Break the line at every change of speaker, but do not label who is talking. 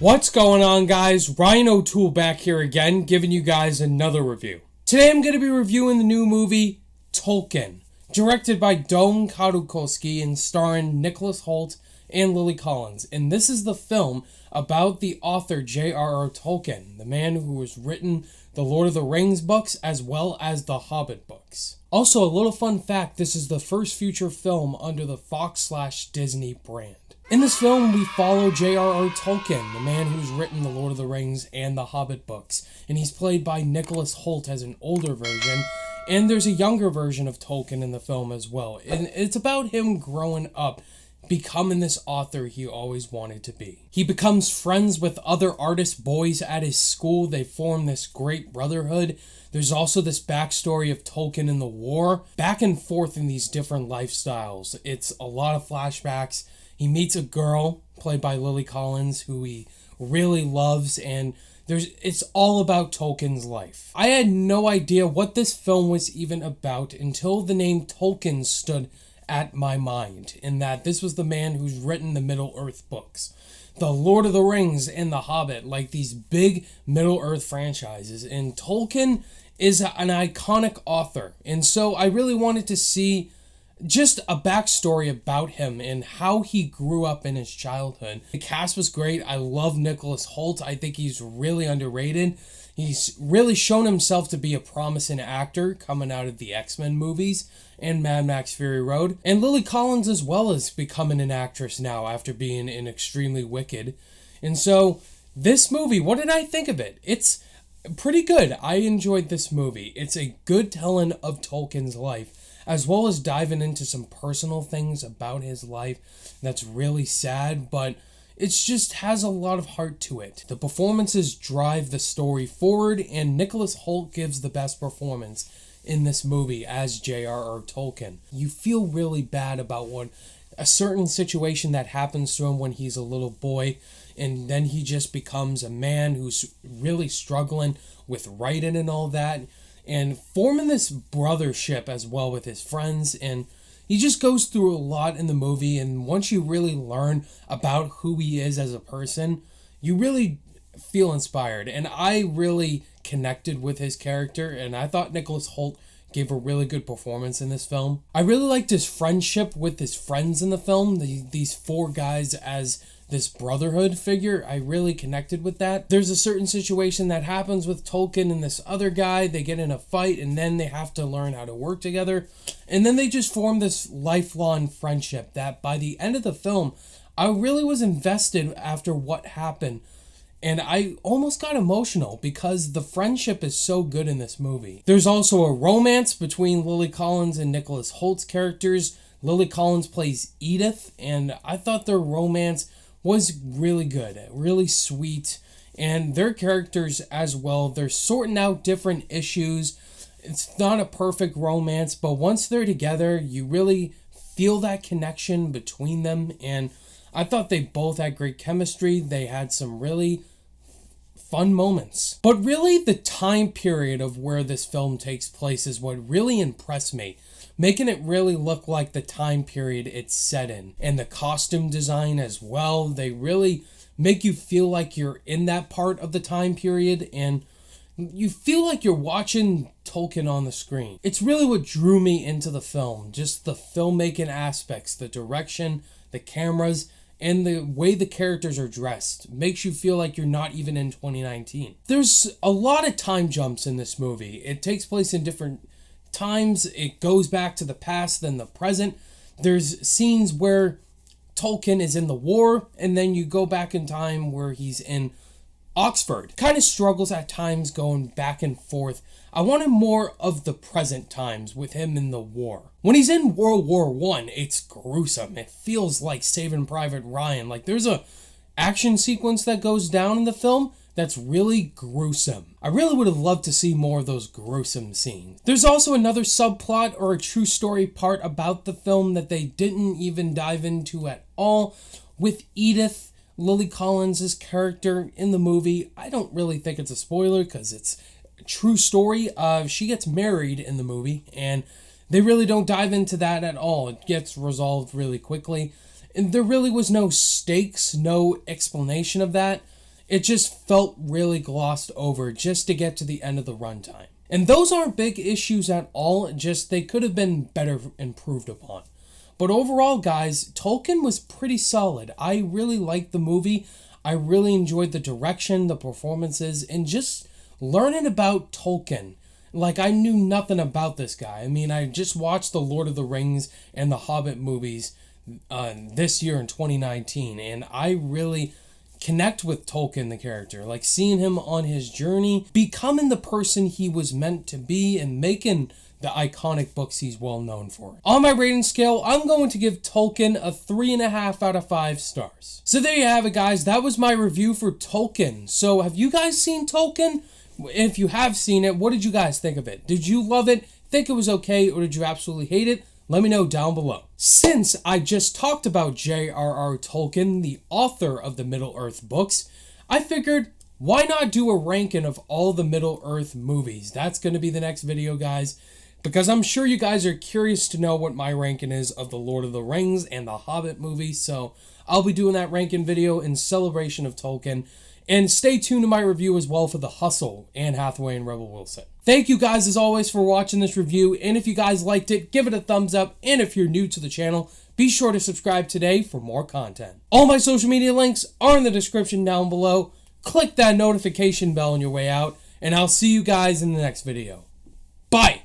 What's going on, guys? Ryan O'Toole back here again, giving you guys another review. Today I'm going to be reviewing the new movie, Tolkien, directed by Don Kadukowski and starring Nicholas Hoult and Lily Collins. And this is the film about the author J.R.R. Tolkien, the man who has written the Lord of the Rings books as well as the Hobbit books. Also, a little fun fact, this is the first feature film under the Fox/Disney brand. In this film, we follow J.R.R. Tolkien, the man who's written the Lord of the Rings and the Hobbit books, and he's played by Nicholas Hoult as an older version, and there's a younger version of Tolkien in the film as well, and it's about him growing up, becoming this author he always wanted to be. He becomes friends with other artist boys at his school. They form this great brotherhood. There's also this backstory of Tolkien in the war, back and forth in these different lifestyles. It's a lot of flashbacks. He meets a girl, played by Lily Collins, who he really loves, and it's all about Tolkien's life. I had no idea what this film was even about until the name Tolkien stood at my mind, in that this was the man who's written the Middle-earth books, the Lord of the Rings and the Hobbit, like these big Middle-earth franchises, and Tolkien is an iconic author, and so I really wanted to see just a backstory about him and how he grew up in his childhood. The cast was great. I love Nicholas Hoult. I think he's really underrated. He's really shown himself to be a promising actor coming out of the X-Men movies and Mad Max Fury Road. And Lily Collins as well is becoming an actress now after being in Extremely Wicked. And so this movie, what did I think of it? It's pretty good. I enjoyed this movie. It's a good telling of Tolkien's life, as well as diving into some personal things about his life that's really sad, but it just has a lot of heart to it. The performances drive the story forward, and Nicholas Hoult gives the best performance in this movie as J.R.R. Tolkien. You feel really bad about a certain situation that happens to him when he's a little boy, and then he just becomes a man who's really struggling with writing and all that, and forming this brothership as well with his friends, and he just goes through a lot in the movie, and once you really learn about who he is as a person, you really feel inspired, and I really connected with his character, and I thought Nicholas Hoult gave a really good performance in this film. I really liked his friendship with his friends in the film, these four guys as this brotherhood figure. I really connected with that. There's a certain situation that happens with Tolkien and this other guy. They get in a fight, and then they have to learn how to work together. And then they just form this lifelong friendship that by the end of the film, I really was invested after what happened. And I almost got emotional because the friendship is so good in this movie. There's also a romance between Lily Collins and Nicholas Hoult's characters. Lily Collins plays Edith, and I thought their romance was really good, really sweet, and their characters as well, they're sorting out different issues. It's not a perfect romance, but once they're together, you really feel that connection between them, and I thought they both had great chemistry. They had some really fun moments. But really, the time period of where this film takes place is what really impressed me, making it really look like the time period it's set in. And the costume design as well, they really make you feel like you're in that part of the time period, and you feel like you're watching Tolkien on the screen. It's really what drew me into the film, just the filmmaking aspects, the direction, the cameras, and the way the characters are dressed makes you feel like you're not even in 2019. There's a lot of time jumps in this movie. It takes place in different times. It goes back to the past, then the present. There's scenes where Tolkien is in the war, and then you go back in time where he's in Oxford. Kind of struggles at times going back and forth. I wanted more of the present times with him in the war. When he's in World War I, it's gruesome. It feels like Saving Private Ryan. Like there's a action sequence that goes down in the film that's really gruesome. I really would have loved to see more of those gruesome scenes. There's also another subplot or a true story part about the film that they didn't even dive into at all with Edith, Lily Collins' character in the movie. I don't really think it's a spoiler because it's a true story. She gets married in the movie, and they really don't dive into that at all. It gets resolved really quickly. And there really was no stakes, no explanation of that. it just felt really glossed over just to get to the end of the runtime. And those aren't big issues at all, just they could have been better improved upon. But overall, guys, Tolkien was pretty solid. I really liked the movie. I really enjoyed the direction, the performances, and just learning about Tolkien. Like, I knew nothing about this guy. I mean, I just watched the Lord of the Rings and the Hobbit movies this year in 2019, and I really connect with Tolkien, the character. Like, seeing him on his journey, becoming the person he was meant to be, and making the iconic books he's well known for. On my rating scale, I'm going to give Tolkien a 3.5 out of 5 stars. So there you have it, guys. That was my review for Tolkien. So have you guys seen Tolkien? If you have seen it, what did you guys think of it? Did you love it, think it was okay, or did you absolutely hate it? Let me know down below. Since I just talked about J.R.R. Tolkien, the author of the Middle-earth books, I figured, why not do a ranking of all the Middle-earth movies? That's going to be the next video, guys, because I'm sure you guys are curious to know what my ranking is of the Lord of the Rings and the Hobbit movies, so I'll be doing that ranking video in celebration of Tolkien. And stay tuned to my review as well for The Hustle, Anne Hathaway and Rebel Wilson. Thank you guys as always for watching this review, and if you guys liked it, give it a thumbs up, and if you're new to the channel, be sure to subscribe today for more content. All my social media links are in the description down below. Click that notification bell on your way out, and I'll see you guys in the next video. Bye!